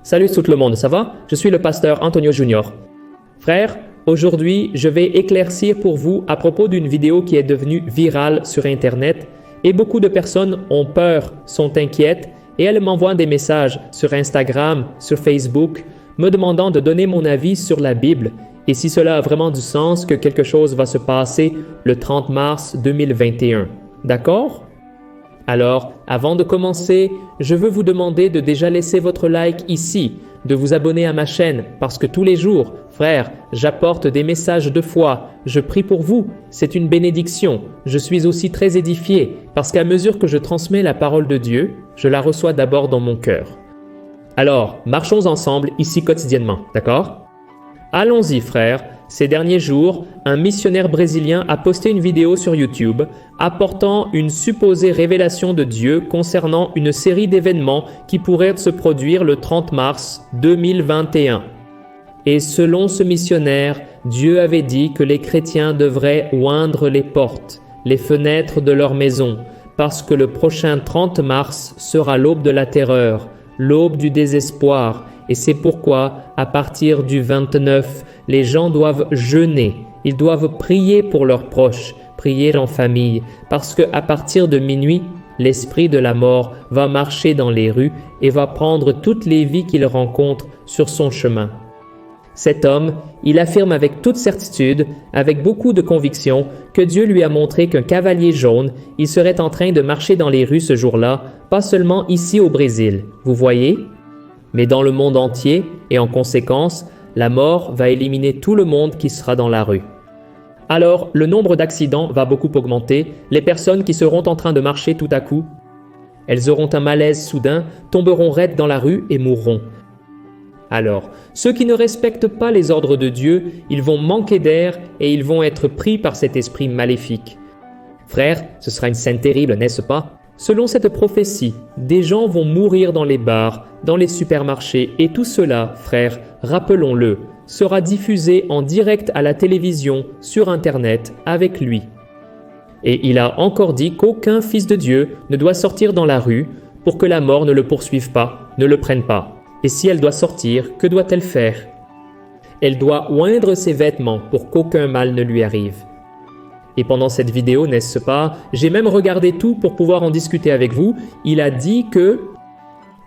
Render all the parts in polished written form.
Salut tout le monde, ça va? Je suis le pasteur Antonio Junior. Frères, aujourd'hui, je vais éclaircir pour vous à propos d'une vidéo qui est devenue virale sur Internet et beaucoup de personnes ont peur, sont inquiètes et elles m'envoient des messages sur Instagram, sur Facebook, me demandant de donner mon avis sur la Bible et si cela a vraiment du sens que quelque chose va se passer le 30 mars 2021. D'accord? Alors, avant de commencer, je veux vous demander de déjà laisser votre like ici, de vous abonner à ma chaîne, parce que tous les jours, frères, j'apporte des messages de foi, je prie pour vous, c'est une bénédiction. Je suis aussi très édifié, parce qu'à mesure que je transmets la parole de Dieu, je la reçois d'abord dans mon cœur. Alors, marchons ensemble ici quotidiennement, d'accord? Allons-y, frères. Ces derniers jours, un missionnaire brésilien a posté une vidéo sur YouTube apportant une supposée révélation de Dieu concernant une série d'événements qui pourraient se produire le 30 mars 2021. Et selon ce missionnaire, Dieu avait dit que les chrétiens devraient oindre les portes, les fenêtres de leur maison, parce que le prochain 30 mars sera l'aube de la terreur, l'aube du désespoir, et c'est pourquoi, à partir du 29, les gens doivent jeûner, ils doivent prier pour leurs proches, prier en famille, parce qu'à partir de minuit, l'esprit de la mort va marcher dans les rues et va prendre toutes les vies qu'il rencontre sur son chemin. Cet homme, il affirme avec toute certitude, avec beaucoup de conviction, que Dieu lui a montré qu'un cavalier jaune, il serait en train de marcher dans les rues ce jour-là, pas seulement ici au Brésil, vous voyez? Mais dans le monde entier, et en conséquence, la mort va éliminer tout le monde qui sera dans la rue. Alors, le nombre d'accidents va beaucoup augmenter, les personnes qui seront en train de marcher tout à coup, elles auront un malaise soudain, tomberont raides dans la rue et mourront. Alors, ceux qui ne respectent pas les ordres de Dieu, ils vont manquer d'air et ils vont être pris par cet esprit maléfique. Frères, ce sera une scène terrible, n'est-ce pas? Selon cette prophétie, des gens vont mourir dans les bars, dans les supermarchés et tout cela, frères, rappelons-le, sera diffusé en direct à la télévision, sur Internet, avec lui. Et il a encore dit qu'aucun fils de Dieu ne doit sortir dans la rue pour que la mort ne le poursuive pas, ne le prenne pas. Et si elle doit sortir, que doit-elle faire? Elle doit oindre ses vêtements pour qu'aucun mal ne lui arrive. Et pendant cette vidéo, n'est-ce pas, j'ai même regardé tout pour pouvoir en discuter avec vous. Il a dit que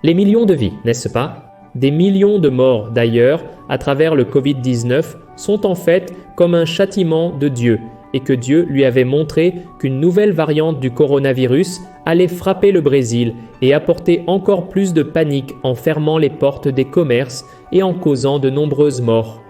les millions de vies, n'est-ce pas, des millions de morts d'ailleurs à travers le Covid-19 sont en fait comme un châtiment de Dieu et que Dieu lui avait montré qu'une nouvelle variante du coronavirus allait frapper le Brésil et apporter encore plus de panique en fermant les portes des commerces et en causant de nombreuses morts.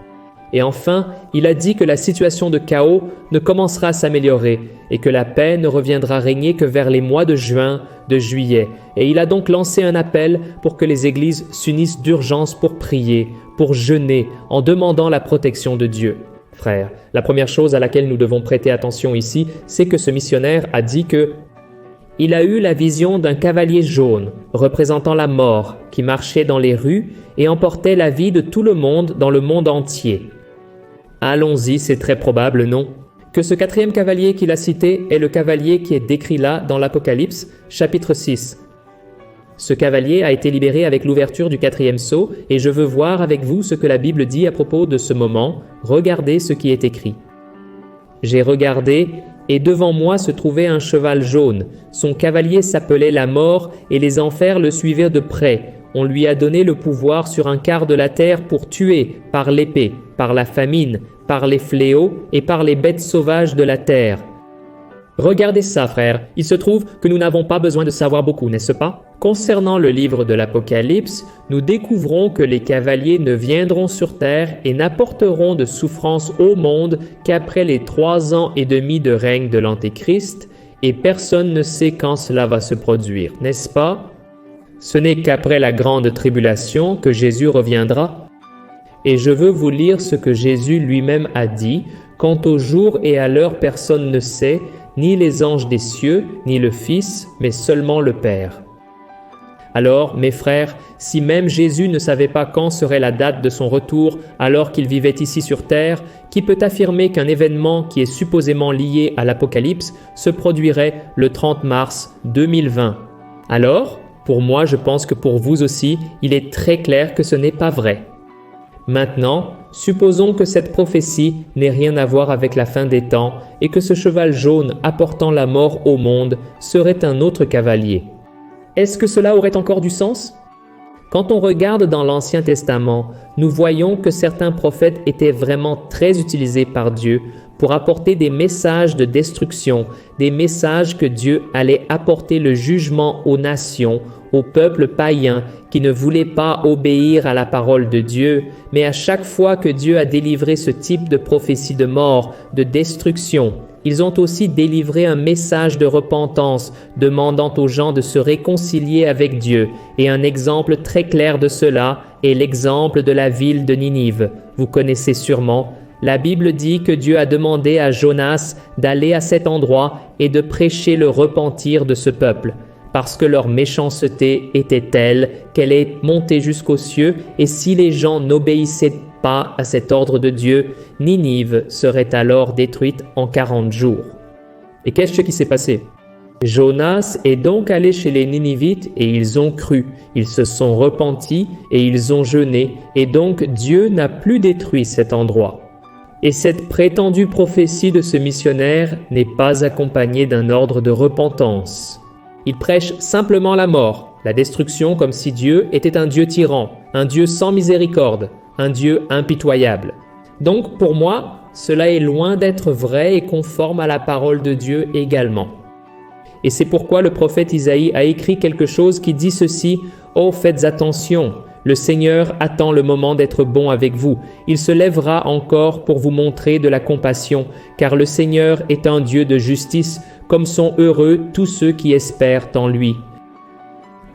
Et enfin, il a dit que la situation de chaos ne commencera à s'améliorer et que la paix ne reviendra régner que vers les mois de juin, de juillet. Et il a donc lancé un appel pour que les églises s'unissent d'urgence pour prier, pour jeûner, en demandant la protection de Dieu. Frères, la première chose à laquelle nous devons prêter attention ici, c'est que ce missionnaire a dit que il a eu la vision d'un cavalier jaune, représentant la mort, qui marchait dans les rues et emportait la vie de tout le monde dans le monde entier. Allons-y, c'est très probable, non? Que ce quatrième cavalier qu'il a cité est le cavalier qui est décrit là dans l'Apocalypse, chapitre 6. Ce cavalier a été libéré avec l'ouverture du quatrième sceau et je veux voir avec vous ce que la Bible dit à propos de ce moment. Regardez ce qui est écrit. J'ai regardé et devant moi se trouvait un cheval jaune. Son cavalier s'appelait la mort et les enfers le suivaient de près. On lui a donné le pouvoir sur un quart de la terre pour tuer par l'épée, par la famine, par les fléaux et par les bêtes sauvages de la terre. Regardez ça, frères. Il se trouve que nous n'avons pas besoin de savoir beaucoup, n'est-ce pas? Concernant le livre de l'Apocalypse, nous découvrons que les cavaliers ne viendront sur terre et n'apporteront de souffrance au monde qu'après les 3 ans et demi de règne de l'Antéchrist, et personne ne sait quand cela va se produire, n'est-ce pas? Ce n'est qu'après la grande tribulation que Jésus reviendra. Et je veux vous lire ce que Jésus lui-même a dit. Quant au jour et à l'heure, personne ne sait, ni les anges des cieux, ni le Fils, mais seulement le Père. Alors, mes frères, si même Jésus ne savait pas quand serait la date de son retour alors qu'il vivait ici sur terre, qui peut affirmer qu'un événement qui est supposément lié à l'Apocalypse se produirait le 30 mars 2020? Alors, Pour moi, je pense que pour vous aussi, il est très clair que ce n'est pas vrai. Maintenant, supposons que cette prophétie n'ait rien à voir avec la fin des temps et que ce cheval jaune apportant la mort au monde serait un autre cavalier. Est-ce que cela aurait encore du sens? Quand on regarde dans l'Ancien Testament, nous voyons que certains prophètes étaient vraiment très utilisés par Dieu pour apporter des messages de destruction, des messages que Dieu allait apporter le jugement aux nations, aux peuples païens qui ne voulaient pas obéir à la parole de Dieu, mais à chaque fois que Dieu a délivré ce type de prophétie de mort, de destruction, ils ont aussi délivré un message de repentance, demandant aux gens de se réconcilier avec Dieu. Et un exemple très clair de cela est l'exemple de la ville de Ninive. Vous connaissez sûrement. La Bible dit que Dieu a demandé à Jonas d'aller à cet endroit et de prêcher le repentir de ce peuple, parce que leur méchanceté était telle qu'elle est montée jusqu'aux cieux, et si les gens n'obéissaient pas à cet ordre de Dieu, Ninive serait alors détruite en 40 jours. Et qu'est-ce qui s'est passé? Jonas est donc allé chez les Ninivites et ils ont cru, ils se sont repentis et ils ont jeûné, et donc Dieu n'a plus détruit cet endroit. Et cette prétendue prophétie de ce missionnaire n'est pas accompagnée d'un ordre de repentance. Il prêche simplement la mort, la destruction, comme si Dieu était un Dieu tyran, un Dieu sans miséricorde, un Dieu impitoyable. Donc pour moi, cela est loin d'être vrai et conforme à la parole de Dieu également. Et c'est pourquoi le prophète Isaïe a écrit quelque chose qui dit ceci: « Oh, faites attention, le Seigneur attend le moment d'être bon avec vous. Il se lèvera encore pour vous montrer de la compassion, car le Seigneur est un Dieu de justice, comme sont heureux tous ceux qui espèrent en lui. »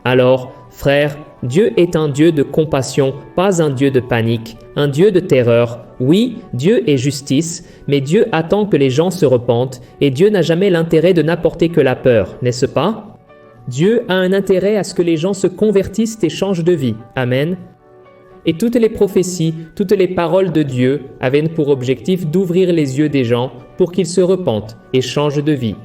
Alors, frères, Dieu est un Dieu de compassion, pas un Dieu de panique, un Dieu de terreur. Oui, Dieu est justice, mais Dieu attend que les gens se repentent, et Dieu n'a jamais l'intérêt de n'apporter que la peur, n'est-ce pas? Dieu a un intérêt à ce que les gens se convertissent et changent de vie. Amen. Et toutes les prophéties, toutes les paroles de Dieu avaient pour objectif d'ouvrir les yeux des gens pour qu'ils se repentent et changent de vie.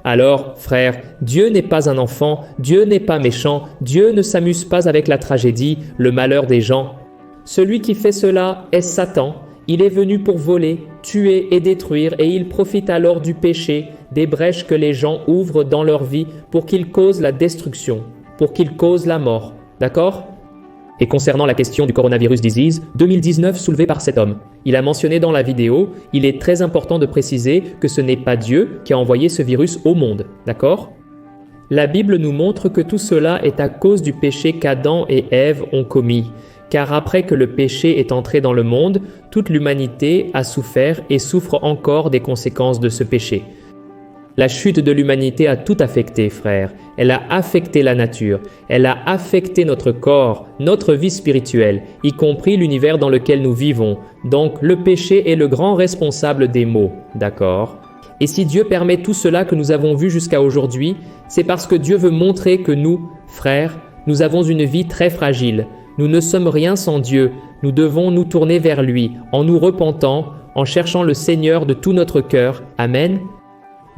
Alors, frères, Dieu n'est pas un enfant, Dieu n'est pas méchant, Dieu ne s'amuse pas avec la tragédie, le malheur des gens. Celui qui fait cela est Satan. Il est venu pour voler, tuer et détruire, et il profite alors du péché, des brèches que les gens ouvrent dans leur vie pour qu'ils causent la destruction, pour qu'ils causent la mort. D'accord? Et concernant la question du coronavirus disease 2019 soulevée par cet homme, il a mentionné dans la vidéo, il est très important de préciser que ce n'est pas Dieu qui a envoyé ce virus au monde. D'accord? La Bible nous montre que tout cela est à cause du péché qu'Adam et Ève ont commis. Car après que le péché est entré dans le monde, toute l'humanité a souffert et souffre encore des conséquences de ce péché. La chute de l'humanité a tout affecté, frères. Elle a affecté la nature, elle a affecté notre corps, notre vie spirituelle, y compris l'univers dans lequel nous vivons. Donc le péché est le grand responsable des maux, d'accord? Et si Dieu permet tout cela que nous avons vu jusqu'à aujourd'hui, c'est parce que Dieu veut montrer que nous, frères, nous avons une vie très fragile. Nous ne sommes rien sans Dieu. Nous devons nous tourner vers lui, en nous repentant, en cherchant le Seigneur de tout notre cœur. Amen.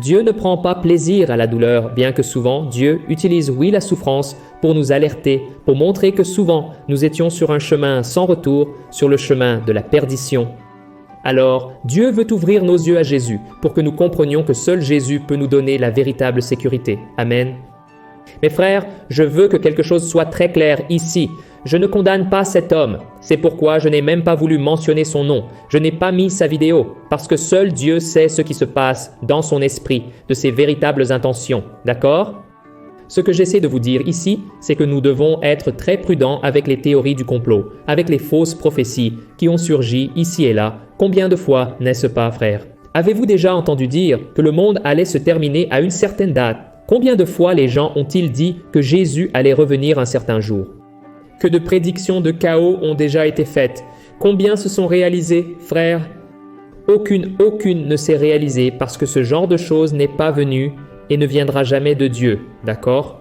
Dieu ne prend pas plaisir à la douleur, bien que souvent Dieu utilise oui la souffrance pour nous alerter, pour montrer que souvent nous étions sur un chemin sans retour, sur le chemin de la perdition. Alors, Dieu veut ouvrir nos yeux à Jésus pour que nous comprenions que seul Jésus peut nous donner la véritable sécurité. Amen. Mes frères, je veux que quelque chose soit très clair ici. Je ne condamne pas cet homme. C'est pourquoi je n'ai même pas voulu mentionner son nom. Je n'ai pas mis sa vidéo, parce que seul Dieu sait ce qui se passe dans son esprit, de ses véritables intentions. D'accord? Ce que j'essaie de vous dire ici, c'est que nous devons être très prudents avec les théories du complot, avec les fausses prophéties qui ont surgi ici et là. Combien de fois, n'est-ce pas, frères? Avez-vous déjà entendu dire que le monde allait se terminer à une certaine date? Combien de fois les gens ont-ils dit que Jésus allait revenir un certain jour? Que de prédictions de chaos ont déjà été faites? Combien se sont réalisées, frères? Aucune ne s'est réalisée parce que ce genre de choses n'est pas venu et ne viendra jamais de Dieu, d'accord?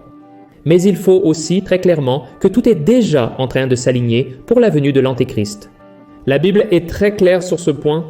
Mais il faut aussi très clairement que tout est déjà en train de s'aligner pour la venue de l'Antéchrist. La Bible est très claire sur ce point.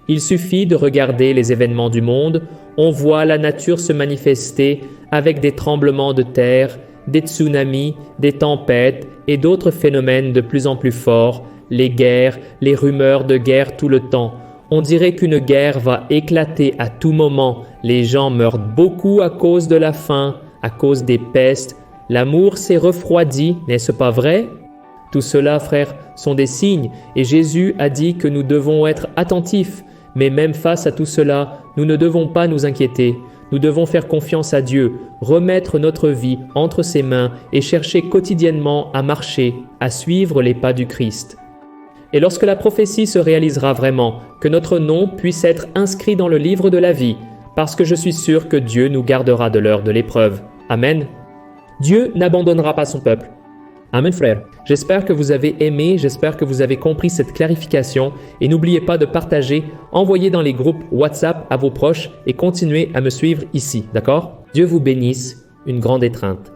Il suffit de regarder les événements du monde, on voit la nature se manifester avec des tremblements de terre, des tsunamis, des tempêtes et d'autres phénomènes de plus en plus forts, les guerres, les rumeurs de guerre tout le temps. On dirait qu'une guerre va éclater à tout moment. Les gens meurent beaucoup à cause de la faim, à cause des pestes. L'amour s'est refroidi, n'est-ce pas vrai? Tout cela, frères, sont des signes et Jésus a dit que nous devons être attentifs. Mais même face à tout cela, nous ne devons pas nous inquiéter. Nous devons faire confiance à Dieu, remettre notre vie entre ses mains et chercher quotidiennement à marcher, à suivre les pas du Christ. Et lorsque la prophétie se réalisera vraiment, que notre nom puisse être inscrit dans le livre de la vie, parce que je suis sûr que Dieu nous gardera de l'heure de l'épreuve. Amen. Dieu n'abandonnera pas son peuple. Amen, frère. J'espère que vous avez aimé, j'espère que vous avez compris cette clarification et n'oubliez pas de partager, envoyer dans les groupes WhatsApp à vos proches et continuez à me suivre ici, d'accord? Dieu vous bénisse, une grande étreinte.